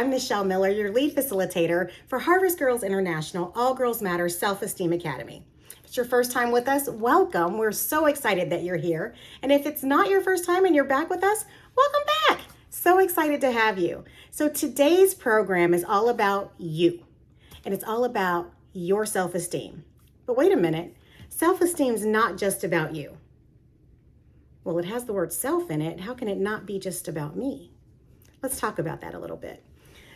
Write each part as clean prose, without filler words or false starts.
I'm Michelle Miller, your lead facilitator for Harvest Girls International All Girls Matter Self-Esteem Academy. If it's your first time with us, welcome. We're so excited that you're here. And if it's not your first time and you're back with us, welcome back. So excited to have you. So today's program is all about you, and it's all about your self-esteem. But wait a minute, self-esteem is not just about you. Well, it has the word self in it. How can it not be just about me? Let's talk about that a little bit.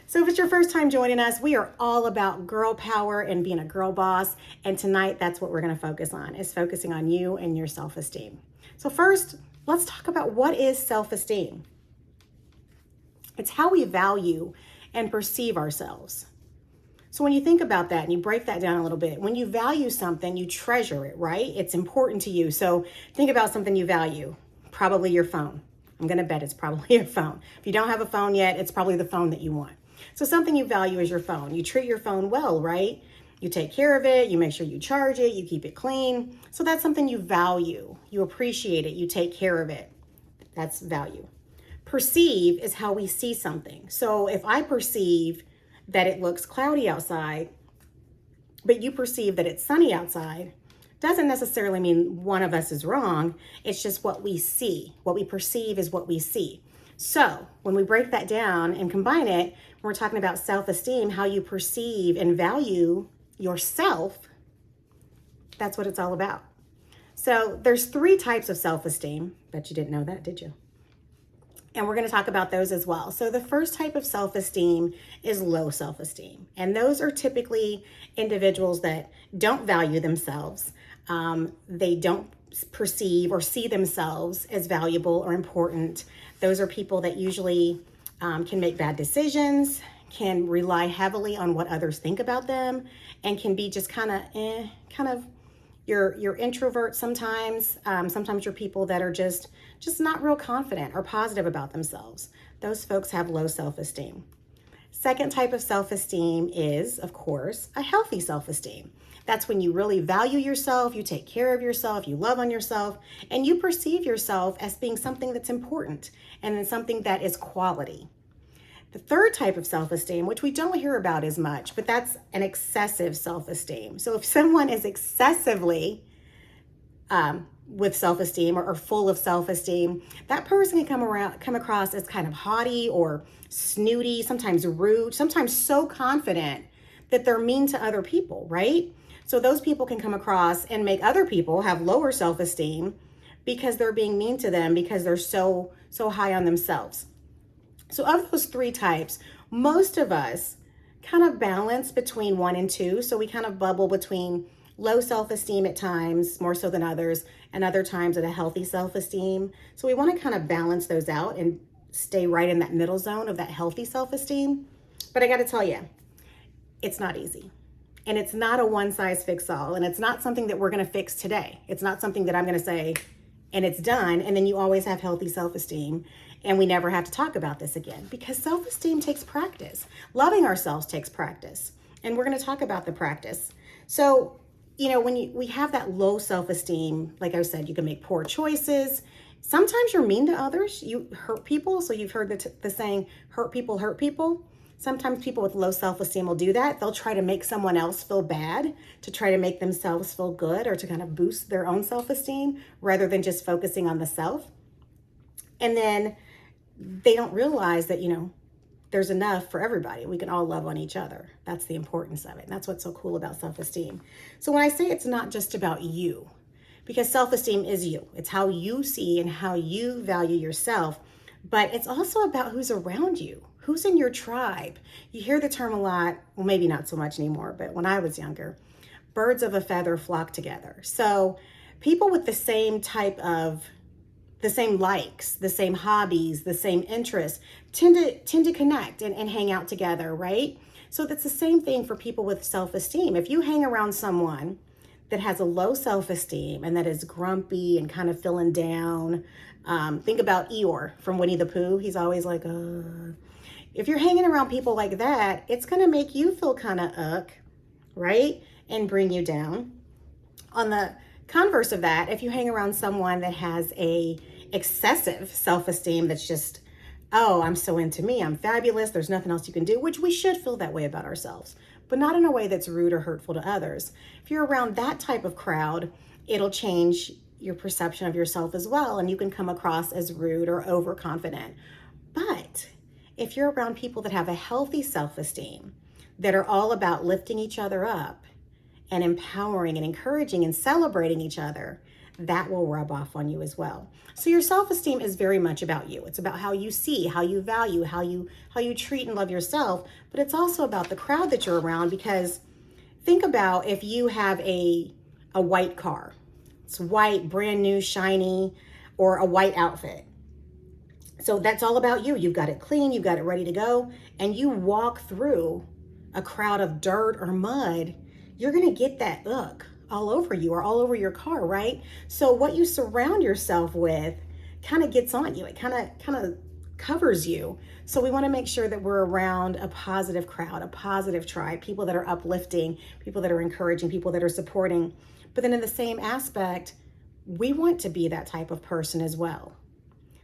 So if it's your first time joining us, we are all about girl power and being a girl boss. And tonight, that's what we're going to focus on, is focusing on you and your self-esteem. So first, let's talk about what is self-esteem. It's how we value and perceive ourselves. So when you think about that and you break that down a little bit, when you value something, you treasure it, right? It's important to you. So think about something you value, probably your phone. I'm going to bet it's probably your phone. If you don't have a phone yet, it's probably the phone that you want. So something you value is your phone. You treat your phone well, right? You take care of it. You make sure you charge it. You keep it clean. So that's something you value. You appreciate it. You take care of it. That's value. Perceive is how we see something. So if I perceive that it looks cloudy outside, but you perceive that it's sunny outside, doesn't necessarily mean one of us is wrong. It's just what we see. What we perceive is what we see. So when we break that down and combine it, when we're talking about self-esteem, how you perceive and value yourself, that's what it's all about. So there's 3 types of self-esteem. Bet you didn't know that, did you? And we're going to talk about those as well. So the first type of self-esteem is low self-esteem. And those are typically individuals that don't value themselves. They don't perceive or see themselves as valuable or important. Of are people that usually can make bad decisions, can rely heavily on what others think about them, and can be just kind of you're introvert sometimes. Sometimes you're people that are just not real confident or positive about themselves. Those folks have low self-esteem. Second type of self-esteem is, of course, a healthy self-esteem. That's when you really value yourself, you take care of yourself, you love on yourself, and you perceive yourself as being something that's important and then something that is quality. The third type of self-esteem, which we don't hear about as much, but that's an excessive self-esteem. So if someone is excessively with self-esteem or full of self-esteem, that person can come across as kind of haughty or snooty, sometimes rude, sometimes so confident that they're mean to other people, right? So those people can come across and make other people have lower self-esteem because they're being mean to them because they're so high on themselves. So of those 3 types, most of us kind of balance between 1 and 2. So we kind of bubble between low self-esteem at times, more so than others, and other times at a healthy self-esteem. So we want to kind of balance those out and stay right in that middle zone of that healthy self-esteem. But I got to tell you, it's not easy. And it's not a one-size-fits-all. And it's not something that we're going to fix today. It's not something that I'm going to say, and it's done, and then you always have healthy self-esteem, and we never have to talk about this again. Because self-esteem takes practice. Loving ourselves takes practice. And we're going to talk about the practice. So, when we have that low self-esteem, like I said, you can make poor choices. Sometimes you're mean to others. You hurt people. So you've heard the saying, hurt people hurt people. Sometimes people with low self-esteem will do that. They'll try to make someone else feel bad to try to make themselves feel good or to kind of boost their own self-esteem rather than just focusing on the self. And then they don't realize that, there's enough for everybody. We can all love on each other. That's the importance of it. And that's what's so cool about self-esteem. So when I say it's not just about you, because self-esteem is you. It's how you see and how you value yourself. But it's also about who's around you, who's in your tribe. You hear the term a lot, well, maybe not so much anymore, but when I was younger, birds of a feather flock together. So people with the same likes, the same hobbies, the same interests tend to connect and hang out together, right? So that's the same thing for people with self-esteem. If you hang around someone that has a low self-esteem and that is grumpy and kind of feeling down, think about Eeyore from Winnie the Pooh. He's always like, If you're hanging around people like that, it's going to make you feel kind of right? And bring you down. On the converse of that, if you hang around someone that has a excessive self-esteem that's just oh, I'm so into me, I'm fabulous, there's nothing else you can do, which we should feel that way about ourselves, but not in a way that's rude or hurtful to others. If you're around that type of crowd, it'll change your perception of yourself as well, and you can come across as rude or overconfident. But if you're around people that have a healthy self-esteem, that are all about lifting each other up and empowering and encouraging and celebrating each other, that will rub off on you as well. So your self-esteem is very much about you. It's about how you see, how you value, how you treat and love yourself, but it's also about the crowd that you're around, because think about if you have a white car. It's white, brand new, shiny, or a white outfit. So that's all about you. You've got it clean, you've got it ready to go, and you walk through a crowd of dirt or mud, you're going to get that ugh all over you or all over your car, right? So what you surround yourself with kind of gets on you. It kind of covers you. So we want to make sure that we're around a positive crowd, a positive tribe, people that are uplifting, people that are encouraging, people that are supporting. But then in the same aspect, we want to be that type of person as well.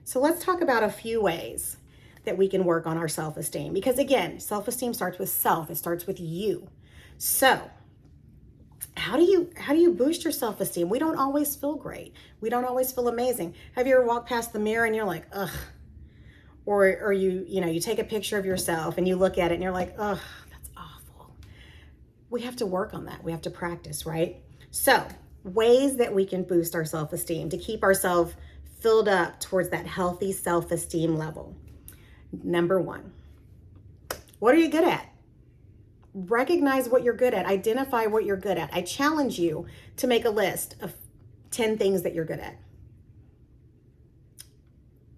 So let's talk about a few ways that we can work on our self-esteem, because again, self-esteem starts with self. It starts with you. So how do you boost your self-esteem? We don't always feel great. We don't always feel amazing. Have you ever walked past the mirror and you're like, ugh? Or you take a picture of yourself and you look at it and you're like, ugh, that's awful. We have to work on that. We have to practice, right? So ways that we can boost our self-esteem to keep ourselves filled up towards that healthy self-esteem level. Number one, what are you good at? Recognize what you're good at. Identify what you're good at. I challenge you to make a list of 10 things that you're good at.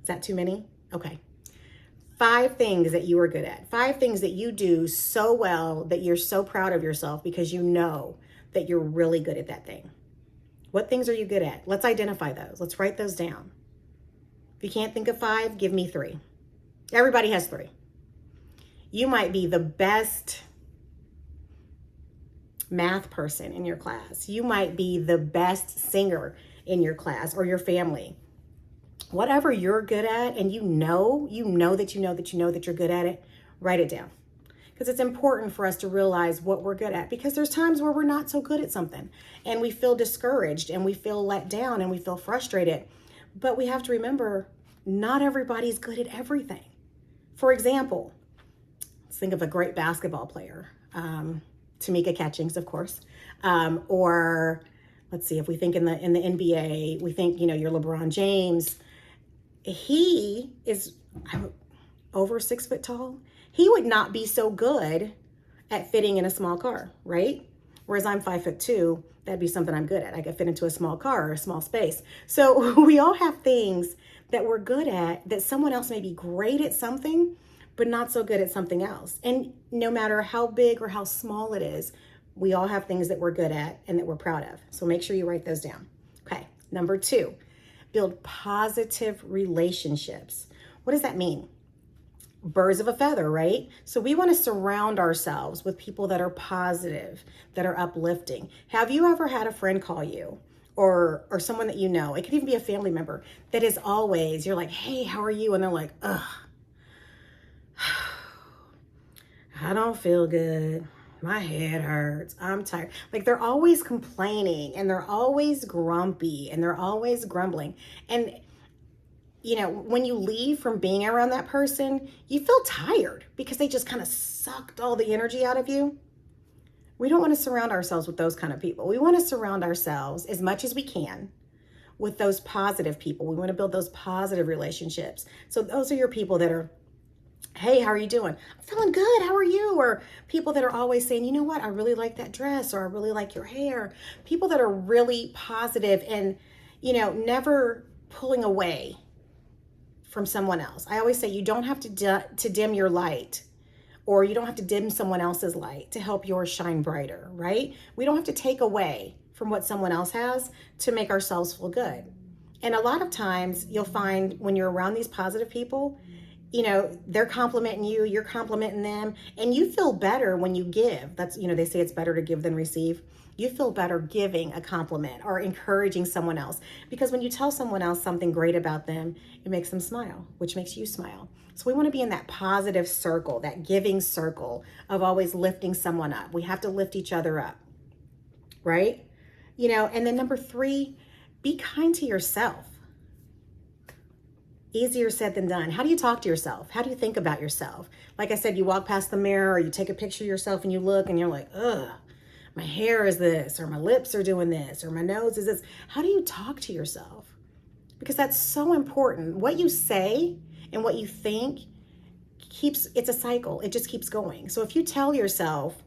Is that too many? Okay. 5 things that you are good at. 5 things that you do so well that you're so proud of yourself because you know that you're really good at that thing. What things are you good at? Let's identify those. Let's write those down. If you can't think of 5, give me 3. Everybody has 3. You might be the best math person in your class. You might be the best singer in your class or your family. Whatever you're good at, and you know that you're good at it, write it down. Because it's important for us to realize what we're good at, because there's times where we're not so good at something and we feel discouraged and we feel let down and we feel frustrated. But we have to remember, not everybody's good at everything. For example, let's think of a great basketball player. Tamika Catchings, of course. Or let's see, if we think in the NBA, we think, your LeBron James. He is over 6 foot tall. He would not be so good at fitting in a small car, right? Whereas I'm 5'2", that'd be something I'm good at. I could fit into a small car or a small space. So we all have things that we're good at that someone else may be great at something, but not so good at something else. And no matter how big or how small it is, we all have things that we're good at and that we're proud of. So make sure you write those down. Okay, number 2, build positive relationships. What does that mean? Birds of a feather, right? So we want to surround ourselves with people that are positive, that are uplifting. Have you ever had a friend call you, or someone that you know, it could even be a family member, that is always, you're like, hey, how are you? And they're like, ugh, I don't feel good. My head hurts. I'm tired. Like, they're always complaining and they're always grumpy and they're always grumbling. And when you leave from being around that person, you feel tired because they just kind of sucked all the energy out of you. We don't want to surround ourselves with those kind of people. We want to surround ourselves as much as we can with those positive people. We want to build those positive relationships. So those are your people that are, hey, how are you doing? I'm feeling good. How are you? Or people that are always saying, you know what? I really like that dress, or I really like your hair. People that are really positive and, never pulling away from someone else. I always say you don't have to dim your light, or you don't have to dim someone else's light to help yours shine brighter, right? We don't have to take away from what someone else has to make ourselves feel good. And a lot of times you'll find when you're around these positive people, they're complimenting you, you're complimenting them, and you feel better when you give. That's, they say it's better to give than receive. You feel better giving a compliment or encouraging someone else, because when you tell someone else something great about them, it makes them smile, which makes you smile. So we want to be in that positive circle, that giving circle of always lifting someone up. We have to lift each other up, right? And then number 3, be kind to yourself. Easier said than done. How do you talk to yourself? How do you think about yourself? Like I said, you walk past the mirror or you take a picture of yourself and you look and you're like, ugh, my hair is this, or my lips are doing this, or my nose is this. How do you talk to yourself? Because that's so important. What you say and what you think it's a cycle. It just keeps going. So if you tell yourself,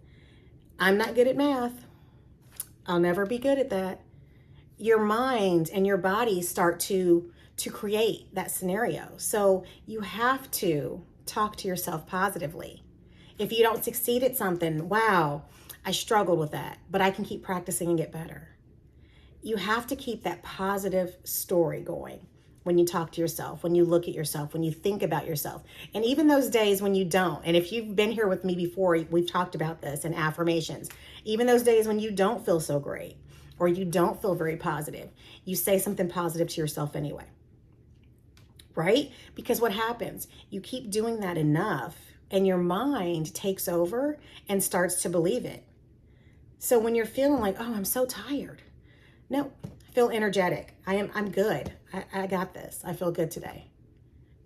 I'm not good at math, I'll never be good at that, your mind and your body start to create that scenario. So you have to talk to yourself positively. If you don't succeed at something, wow, I struggled with that, but I can keep practicing and get better. You have to keep that positive story going when you talk to yourself, when you look at yourself, when you think about yourself. And even those days when you don't, and if you've been here with me before, we've talked about this in affirmations, even those days when you don't feel so great or you don't feel very positive, you say something positive to yourself anyway, right? Because what happens? You keep doing that enough and your mind takes over and starts to believe it. So when you're feeling like, oh, I'm so tired. No, I feel energetic. I'm good. I got this. I feel good today.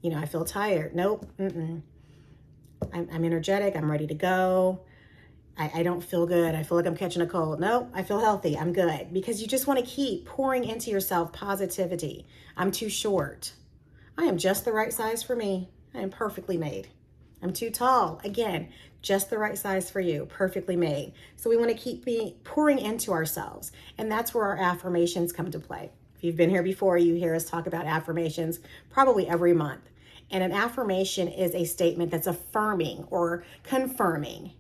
I feel tired. Nope. I'm energetic. I'm ready to go. I don't feel good. I feel like I'm catching a cold. Nope. I feel healthy. I'm good. Because you just want to keep pouring into yourself positivity. I'm too short. I am just the right size for me. I am perfectly made. I'm too tall. Again, just the right size for you, perfectly made. So we want to keep pouring into ourselves. And that's where our affirmations come to play. If you've been here before, you hear us talk about affirmations probably every month. And an affirmation is a statement that's affirming or confirming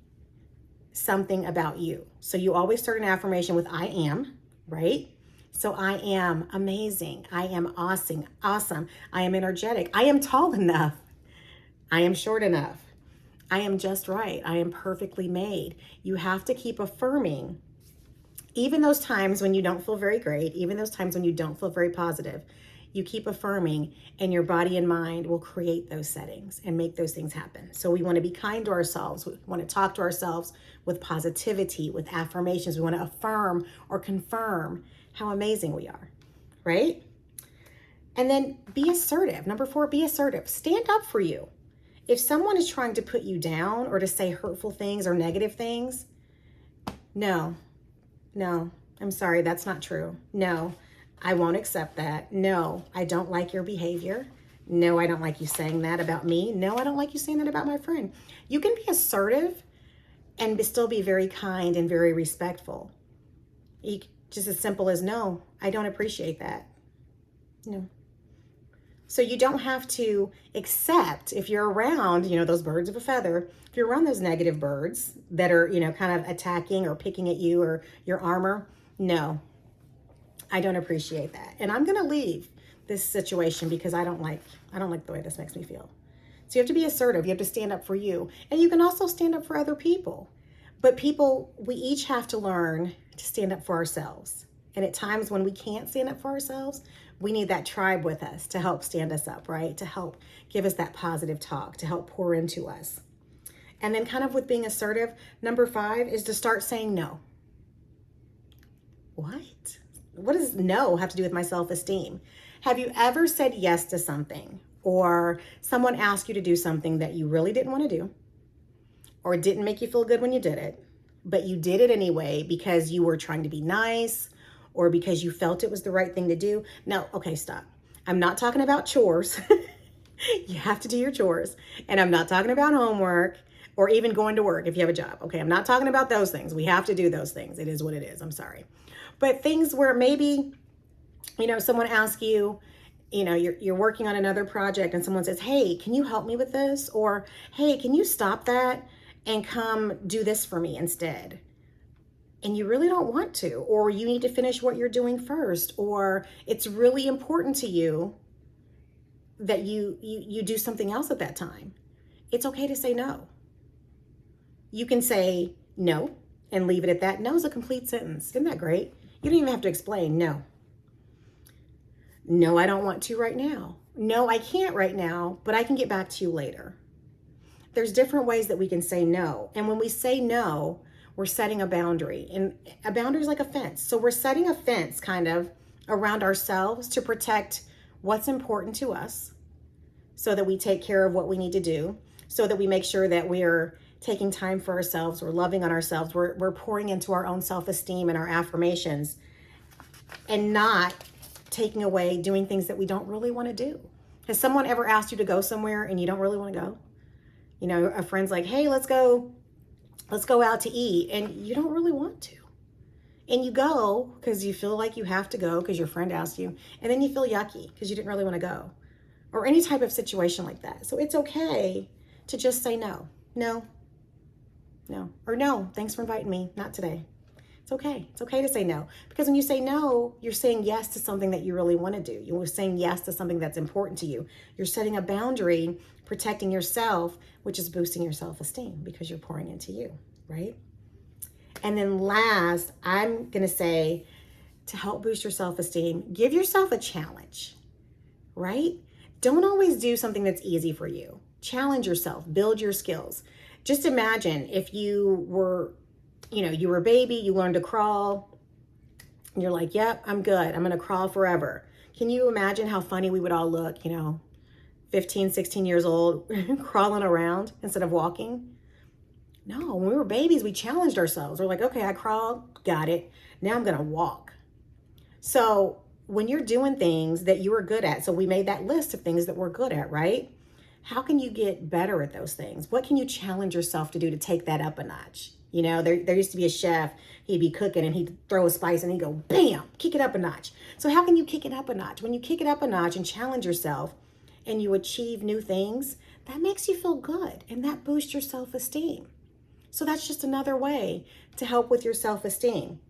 something about you. So you always start an affirmation with I am, right? So I am amazing. I am awesome. I am energetic. I am tall enough. I am short enough. I am just right. I am perfectly made. You have to keep affirming, even those times when you don't feel very great, even those times when you don't feel very positive, you keep affirming and your body and mind will create those settings and make those things happen. So we want to be kind to ourselves. We want to talk to ourselves with positivity, with affirmations. We want to affirm or confirm how amazing we are, right? And then be assertive. Number 4, be assertive. Stand up for you. If someone is trying to put you down or to say hurtful things or negative things, no, I'm sorry, that's not true. No, I won't accept that. No, I don't like your behavior. No, I don't like you saying that about me. No, I don't like you saying that about my friend. You can be assertive and still be very kind and very respectful. Just as simple as no, I don't appreciate that. No. So you don't have to accept if you're around, those birds of a feather, if you're around those negative birds that are, kind of attacking or picking at you or your armor. No, I don't appreciate that. And I'm going to leave this situation because I don't like the way this makes me feel. So you have to be assertive. You have to stand up for you. And you can also stand up for other people. But we each have to learn to stand up for ourselves. And at times when we can't stand up for ourselves, we need that tribe with us to help stand us up, right? To help give us that positive talk, to help pour into us. And then kind of with being assertive, number 5 is to start saying no. What does no have to do with my self-esteem? Have you ever said yes to something or someone asked you to do something that you really didn't want to do or it didn't make you feel good when you did it, but you did it anyway because you were trying to be nice or because you felt it was the right thing to do? No, okay, stop. I'm not talking about chores. You have to do your chores. And I'm not talking about homework or even going to work if you have a job. Okay, I'm not talking about those things. We have to do those things. It is what it is. I'm sorry. But things where maybe, someone asks you, you're working on another project and someone says, hey, can you help me with this? Or, hey, can you stop that and come do this for me instead? And you really don't want to, or you need to finish what you're doing first, or it's really important to you that you do something else at that time. It's okay to say no. You can say no and leave it at that. No is a complete sentence. Isn't that great? You don't even have to explain no. No, I don't want to right now. no, I can't right now, but I can get back to you later. There's different ways that we can say no. And when we say no, we're setting a boundary. And a boundary is like a fence. So we're setting a fence kind of around ourselves to protect what's important to us so that we take care of what we need to do, so that we make sure that we're taking time for ourselves, we're loving on ourselves, we're pouring into our own self-esteem and our affirmations, and not taking away doing things that we don't really want to do. Has someone ever asked you to go somewhere and you don't really want to go? You know, a friend's like, hey, let's go out to eat, and you don't really want to. And you go because you feel like you have to go because your friend asked you, and then you feel yucky because you didn't really want to go. Or any type of situation like that. So it's okay to just say no. No. Or no, thanks for inviting me. Not today. It's okay. It's okay to say no. Because when you say no, you're saying yes to something that you really want to do. You're saying yes to something that's important to you. You're setting a boundary, protecting yourself, which is boosting your self-esteem because you're pouring into you, right? And then last, I'm going to say, to help boost your self-esteem, give yourself a challenge, right? Don't always do something that's easy for you. Challenge yourself, build your skills. Just imagine if you were a baby, you learned to crawl, and you're like, yep, I'm good. I'm going to crawl forever. Can you imagine how funny we would all look, 15, 16 years old, crawling around instead of walking? No, when we were babies, we challenged ourselves. We're like, okay, I crawled, got it. Now I'm going to walk. So when you're doing things that you are good at, so we made that list of things that we're good at, right? How can you get better at those things? What can you challenge yourself to do to take that up a notch? There used to be a chef, he'd be cooking and he'd throw a spice and he'd go, bam, kick it up a notch. So how can you kick it up a notch? When you kick it up a notch and challenge yourself and you achieve new things, that makes you feel good and that boosts your self-esteem. So that's just another way to help with your self-esteem.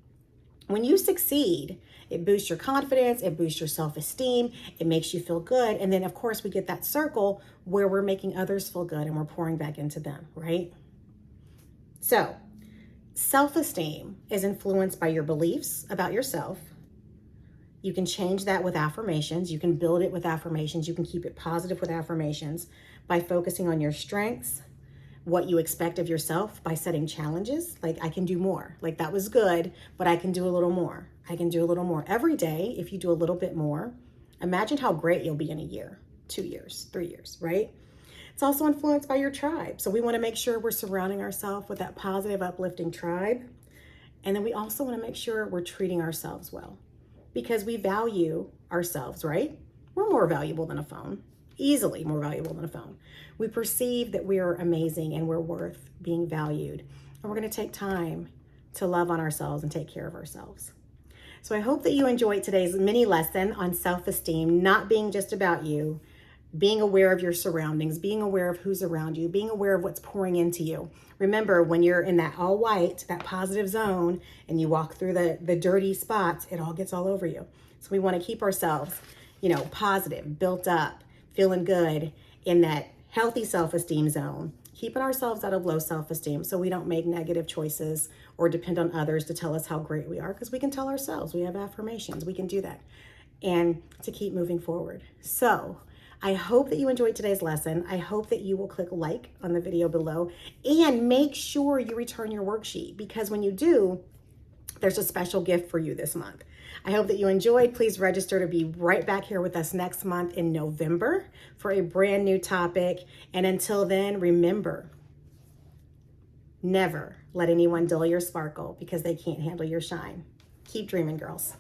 When you succeed, it boosts your confidence, it boosts your self-esteem, it makes you feel good. And then of course we get that circle where we're making others feel good and we're pouring back into them, right? So self-esteem is influenced by your beliefs about yourself. You can change that with affirmations. You can build it with affirmations. You can keep it positive with affirmations by focusing on your strengths, what you expect of yourself, by setting challenges. Like, I can do more. Like, that was good, but I can do a little more. I can do a little more every day. If you do a little bit more, imagine how great you'll be in a year, 2 years, 3 years, right? It's also influenced by your tribe. So we want to make sure we're surrounding ourselves with that positive, uplifting tribe. And then we also want to make sure we're treating ourselves well because we value ourselves, right? We're more valuable than a phone, easily more valuable than a phone. We perceive that we are amazing and we're worth being valued. And we're going to take time to love on ourselves and take care of ourselves. So I hope that you enjoyed today's mini lesson on self-esteem, not being just about you, being aware of your surroundings, being aware of who's around you, being aware of what's pouring into you. Remember, when you're in that all white, that positive zone, and you walk through the dirty spots, it all gets all over you. So we want to keep ourselves, positive, built up, feeling good in that healthy self-esteem zone, keeping ourselves out of low self-esteem so we don't make negative choices or depend on others to tell us how great we are, because we can tell ourselves, we have affirmations, we can do that, and to keep moving forward. So I hope that you enjoyed today's lesson. I hope that you will click like on the video below and make sure you return your worksheet, because when you do, there's a special gift for you this month. I hope that you enjoyed. Please register to be right back here with us next month in November for a brand new topic. And until then, remember, never let anyone dull your sparkle because they can't handle your shine. Keep dreaming, girls.